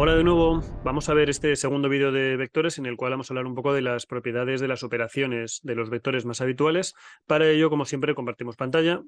Hola de nuevo, vamos a ver este segundo vídeo de vectores en el cual vamos a hablar un poco de las propiedades de las operaciones de los vectores más habituales. Para ello, como siempre, compartimos pantalla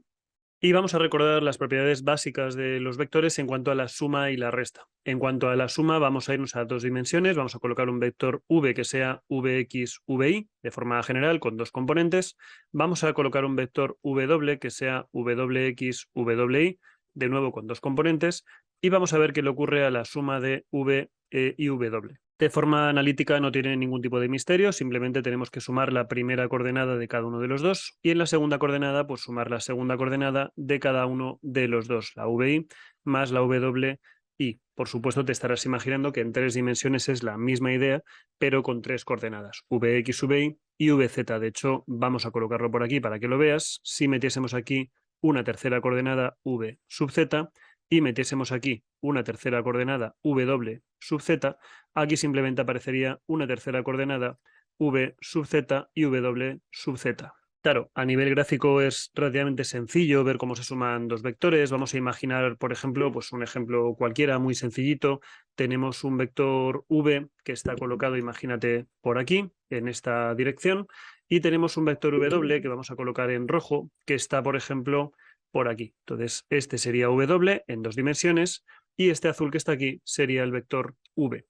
y vamos a recordar las propiedades básicas de los vectores en cuanto a la suma y la resta. En cuanto a la suma, vamos a irnos a dos dimensiones, vamos a colocar un vector v que sea vx, vi, de forma general, con dos componentes. Vamos a colocar un vector w que sea wx, wi, de nuevo con dos componentes. Y vamos a ver qué le ocurre a la suma de v y w. De forma analítica no tiene ningún tipo de misterio, simplemente tenemos que sumar la primera coordenada de cada uno de los dos y en la segunda coordenada pues sumar la segunda coordenada de cada uno de los dos, la vi más la w. Y, por supuesto, te estarás imaginando que en tres dimensiones es la misma idea, pero con tres coordenadas, vx, vi y vz. De hecho, vamos a colocarlo por aquí para que lo veas. Si metiésemos aquí una tercera coordenada v sub z, y metiésemos aquí una tercera coordenada w sub z, aquí simplemente aparecería una tercera coordenada v sub z y w sub z. Claro, a nivel gráfico es relativamente sencillo ver cómo se suman dos vectores. Vamos a imaginar, por ejemplo, pues un ejemplo cualquiera muy sencillito. Tenemos un vector v que está colocado, imagínate, por aquí, en esta dirección, y tenemos un vector w que vamos a colocar en rojo, que está, por ejemplo, por aquí. Entonces, este sería w en dos dimensiones y este azul que está aquí sería el vector v.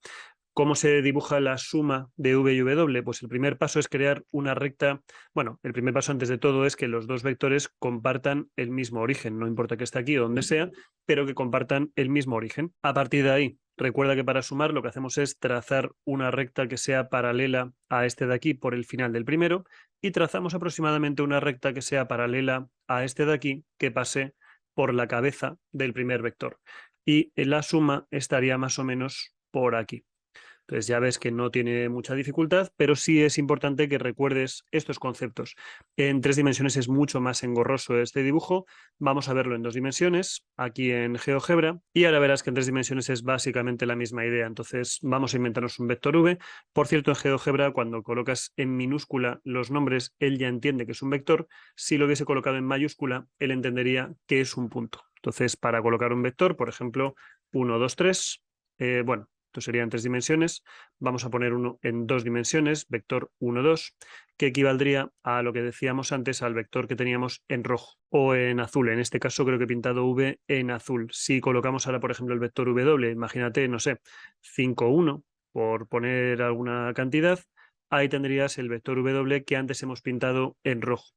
¿Cómo se dibuja la suma de v y w? Pues el primer paso es crear una recta. Bueno, el primer paso antes de todo es que los dos vectores compartan el mismo origen, no importa que esté aquí o donde sea, pero que compartan el mismo origen. A partir de ahí, recuerda que para sumar lo que hacemos es trazar una recta que sea paralela a este de aquí por el final del primero y trazamos aproximadamente una recta que sea paralela a este de aquí que pase por la cabeza del primer vector. Y la suma estaría más o menos por aquí. Entonces ya ves que no tiene mucha dificultad, pero sí es importante que recuerdes estos conceptos. En tres dimensiones es mucho más engorroso este dibujo. Vamos a verlo en dos dimensiones, aquí en GeoGebra, y ahora verás que en tres dimensiones es básicamente la misma idea. Entonces vamos a inventarnos un vector v. Por cierto, en GeoGebra, cuando colocas en minúscula los nombres, él ya entiende que es un vector. Si lo hubiese colocado en mayúscula, él entendería que es un punto. Entonces, para colocar un vector, por ejemplo, 1, 2, 3, bueno, esto sería en tres dimensiones. Vamos a poner uno en dos dimensiones, vector 1, 2, que equivaldría a lo que decíamos antes, al vector que teníamos en rojo o en azul. En este caso creo que he pintado v en azul. Si colocamos ahora, por ejemplo, el vector w, imagínate, no sé, 5, 1, por poner alguna cantidad, ahí tendrías el vector w que antes hemos pintado en rojo.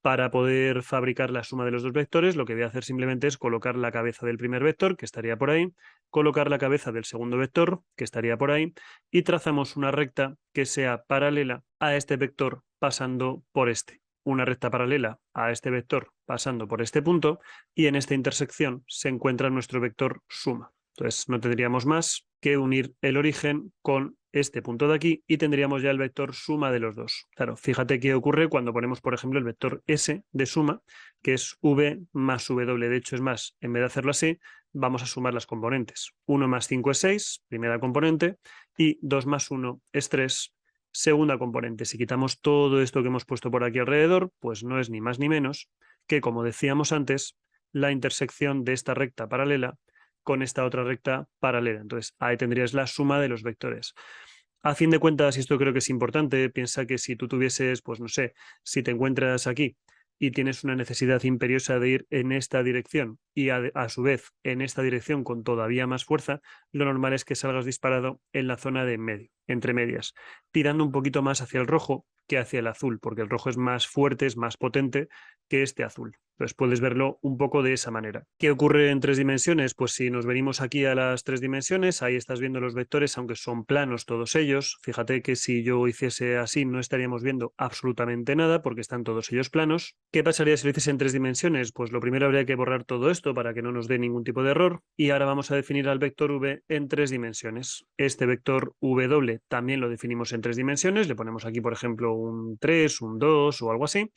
Para poder fabricar la suma de los dos vectores, lo que voy a hacer simplemente es colocar la cabeza del primer vector, que estaría por ahí, colocar la cabeza del segundo vector, que estaría por ahí, y trazamos una recta que sea paralela a este vector pasando por este. Una recta paralela a este vector pasando por este punto, y en esta intersección se encuentra nuestro vector suma. Entonces no tendríamos más que unir el origen con este punto de aquí y tendríamos ya el vector suma de los dos. Claro, fíjate qué ocurre cuando ponemos, por ejemplo, el vector s de suma, que es v más w. De hecho, es más, en vez de hacerlo así, vamos a sumar las componentes. 1 más 5 es 6, primera componente, y 2 más 1 es 3, segunda componente. Si quitamos todo esto que hemos puesto por aquí alrededor, pues no es ni más ni menos que, como decíamos antes, la intersección de esta recta paralela con esta otra recta paralela. Entonces, ahí tendrías la suma de los vectores. A fin de cuentas, y esto creo que es importante, piensa que si tú tuvieses, pues no sé, si te encuentras aquí y tienes una necesidad imperiosa de ir en esta dirección y a su vez en esta dirección con todavía más fuerza, lo normal es que salgas disparado en la zona de en medio, entre medias, tirando un poquito más hacia el rojo que hacia el azul, porque el rojo es más fuerte, es más potente que este azul. Entonces puedes verlo un poco de esa manera. ¿Qué ocurre en tres dimensiones? Pues si nos venimos aquí a las tres dimensiones, ahí estás viendo los vectores, aunque son planos todos ellos. Fíjate que si yo hiciese así no estaríamos viendo absolutamente nada porque están todos ellos planos. ¿Qué pasaría si lo hiciese en tres dimensiones? Pues lo primero habría que borrar todo esto para que no nos dé ningún tipo de error. Y ahora vamos a definir al vector v en tres dimensiones. Este vector w también lo definimos en tres dimensiones. Le ponemos aquí, por ejemplo, un 3, un 2 o algo así.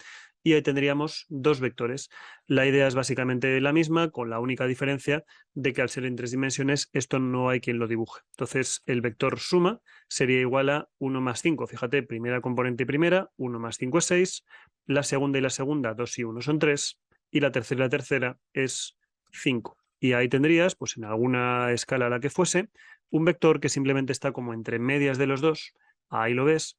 Y ahí tendríamos dos vectores. La idea es básicamente la misma, con la única diferencia de que al ser en tres dimensiones esto no hay quien lo dibuje. Entonces el vector suma sería igual a 1 más 5. Fíjate, primera componente y primera, 1 más 5 es 6, la segunda y la segunda, 2 y 1 son 3, y la tercera es 5. Y ahí tendrías, pues en alguna escala a la que fuese, un vector que simplemente está como entre medias de los dos, ahí lo ves,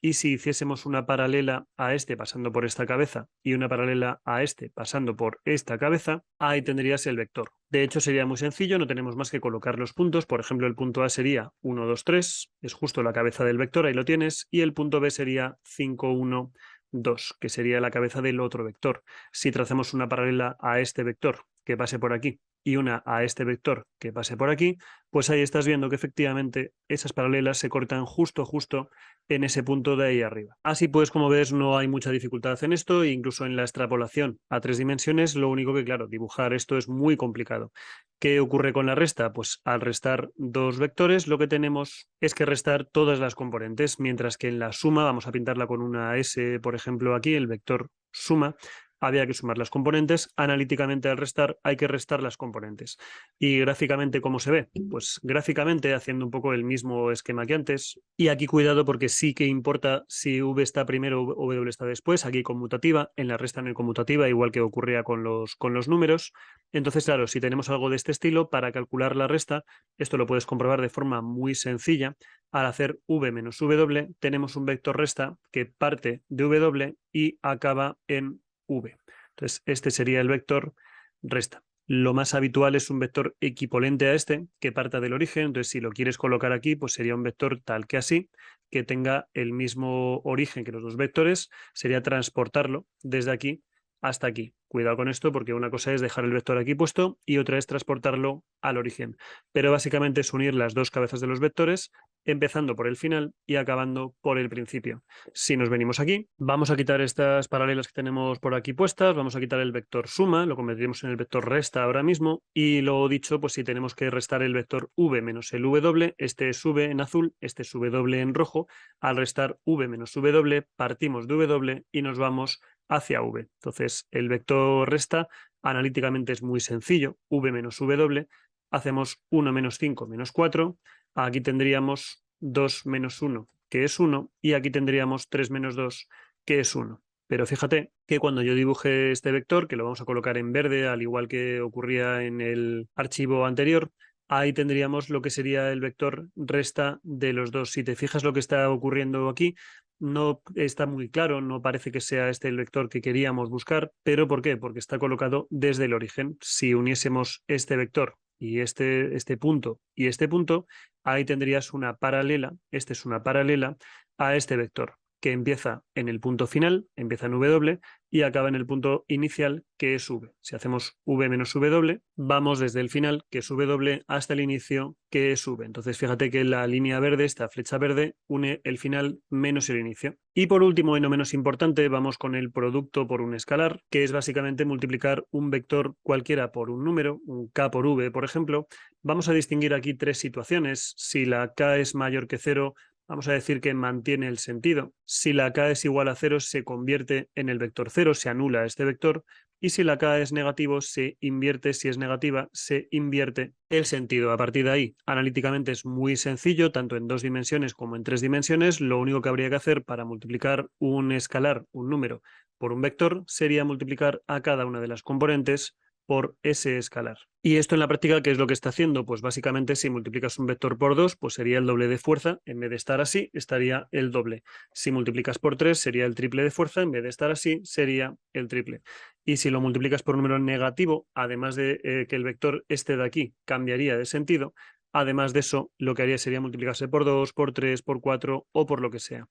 y si hiciésemos una paralela a este pasando por esta cabeza y una paralela a este pasando por esta cabeza, ahí tendrías el vector. De hecho, sería muy sencillo, no tenemos más que colocar los puntos. Por ejemplo, el punto A sería 1, 2, 3, es justo la cabeza del vector, ahí lo tienes, y el punto B sería 5, 1, 2, que sería la cabeza del otro vector. Si trazamos una paralela a este vector que pase por aquí y una a este vector que pase por aquí, pues ahí estás viendo que efectivamente esas paralelas se cortan justo en ese punto de ahí arriba. Así pues, como ves, no hay mucha dificultad en esto, e incluso en la extrapolación a 3 dimensiones, lo único que, claro, dibujar esto es muy complicado. ¿Qué ocurre con la resta? Pues al restar dos vectores, lo que tenemos es que restar todas las componentes, mientras que en la suma, vamos a pintarla con una S, por ejemplo, aquí, el vector suma, había que sumar las componentes. Analíticamente, al restar, hay que restar las componentes. ¿Y gráficamente cómo se ve? Pues gráficamente haciendo un poco el mismo esquema que antes. Y aquí cuidado porque sí que importa si V está primero o W está después. Aquí conmutativa, en la resta no hay conmutativa, igual que ocurría con los números. Entonces, claro, si tenemos algo de este estilo, para calcular la resta, esto lo puedes comprobar de forma muy sencilla. Al hacer V menos W, tenemos un vector resta que parte de W y acaba en V. Entonces, este sería el vector resta. Lo más habitual es un vector equivalente a este, que parta del origen. Entonces, si lo quieres colocar aquí, pues sería un vector tal que así, que tenga el mismo origen que los dos vectores. Sería transportarlo desde aquí hasta aquí. Cuidado con esto porque una cosa es dejar el vector aquí puesto y otra es transportarlo al origen. Pero básicamente es unir las dos cabezas de los vectores, empezando por el final y acabando por el principio. Si nos venimos aquí, vamos a quitar estas paralelas que tenemos por aquí puestas, vamos a quitar el vector suma, lo convertiremos en el vector resta ahora mismo, y lo dicho, pues si tenemos que restar el vector v menos el w, este es v en azul, este es w en rojo, al restar v menos w partimos de w y nos vamos hacia v. Entonces, el vector resta analíticamente es muy sencillo, v menos w, hacemos 1 menos 5 menos 4, aquí tendríamos 2 menos 1, que es 1, y aquí tendríamos 3 menos 2, que es 1. Pero fíjate que cuando yo dibuje este vector, que lo vamos a colocar en verde, al igual que ocurría en el archivo anterior, ahí tendríamos lo que sería el vector resta de los dos. Si te fijas lo que está ocurriendo aquí, no está muy claro, no parece que sea este el vector que queríamos buscar, pero ¿por qué? Porque está colocado desde el origen. Si uniésemos este vector y este punto y este punto, ahí tendrías una paralela, este es una paralela a este vector, que empieza en el punto final, empieza en W, y acaba en el punto inicial, que es V. Si hacemos V menos W, vamos desde el final, que es W, hasta el inicio, que es V. Entonces, fíjate que la línea verde, esta flecha verde, une el final menos el inicio. Y por último, y no menos importante, vamos con el producto por un escalar, que es básicamente multiplicar un vector cualquiera por un número, un K por V, por ejemplo. Vamos a distinguir aquí tres situaciones. Si la K es mayor que 0, vamos a decir que mantiene el sentido. Si la K es igual a 0, se convierte en el vector 0, se anula este vector. Y si la K es negativo, se invierte. Si es negativa, se invierte el sentido. A partir de ahí, analíticamente es muy sencillo, tanto en 2 dimensiones como en 3 dimensiones. Lo único que habría que hacer para multiplicar un escalar, un número, por un vector, sería multiplicar a cada una de las componentes por ese escalar. ¿Y esto en la práctica qué es lo que está haciendo? Pues básicamente si multiplicas un vector por 2, pues sería el doble de fuerza, en vez de estar así, estaría el doble. Si multiplicas por 3, sería el triple de fuerza, en vez de estar así, sería el triple. Y si lo multiplicas por un número negativo, además de que el vector este de aquí cambiaría de sentido, además de eso, lo que haría sería multiplicarse por 2, por 3, por 4 o por lo que sea.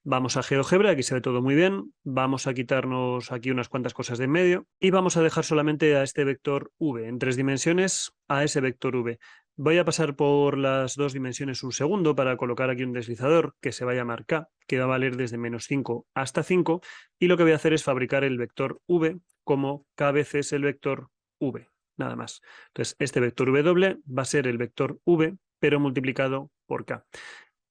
Vamos a GeoGebra, aquí se ve todo muy bien. Vamos a quitarnos aquí unas cuantas cosas de en medio y vamos a dejar solamente a este vector v en 3 dimensiones, a ese vector v. Voy a pasar por las 2 dimensiones un segundo para colocar aquí un deslizador que se va a llamar K, que va a valer desde menos 5 hasta 5, y lo que voy a hacer es fabricar el vector v como K veces el vector v, nada más. Entonces, este vector w va a ser el vector v, pero multiplicado por K.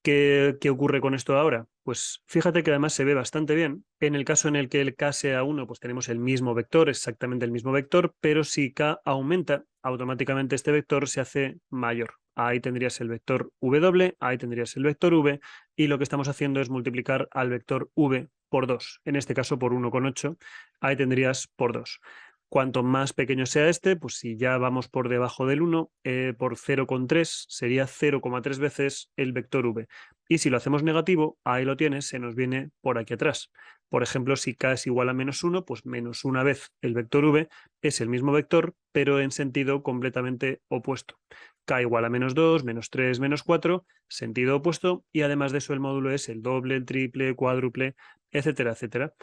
¿Qué ocurre con esto ahora? Pues fíjate que además se ve bastante bien. En el caso en el que el K sea 1, pues tenemos el mismo vector, exactamente el mismo vector, pero si K aumenta, automáticamente este vector se hace mayor. Ahí tendrías el vector W, ahí tendrías el vector V, y lo que estamos haciendo es multiplicar al vector V por 2, en este caso por 1,8, ahí tendrías por 2. Cuanto más pequeño sea este, pues si ya vamos por debajo del 1, por 0,3 sería 0,3 veces el vector v. Y si lo hacemos negativo, ahí lo tienes, se nos viene por aquí atrás. Por ejemplo, si k es igual a -1, pues menos una vez el vector v es el mismo vector, pero en sentido completamente opuesto. K igual a -2, -3, -4, sentido opuesto, y además de eso el módulo es el doble, el triple, cuádruple, etcétera, etcétera.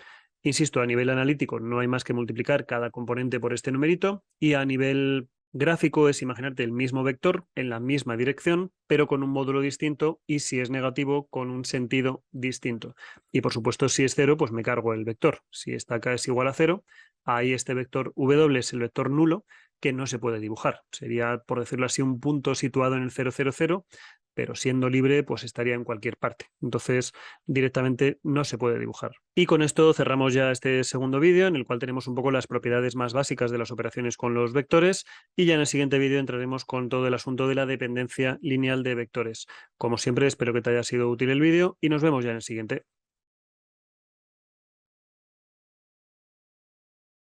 Insisto, a nivel analítico no hay más que multiplicar cada componente por este numerito, y a nivel gráfico es imaginarte el mismo vector en la misma dirección, pero con un módulo distinto, y si es negativo, con un sentido distinto. Y por supuesto, si es cero, pues me cargo el vector. Si esta acá es igual a cero, ahí este vector W es el vector nulo, que no se puede dibujar. Sería, por decirlo así, un punto situado en el 0, 0, 0, pero siendo libre, pues estaría en cualquier parte. Entonces, directamente no se puede dibujar. Y con esto cerramos ya este segundo vídeo, en el cual tenemos un poco las propiedades más básicas de las operaciones con los vectores, y ya en el siguiente vídeo entraremos con todo el asunto de la dependencia lineal de vectores. Como siempre, espero que te haya sido útil el vídeo y nos vemos ya en el siguiente.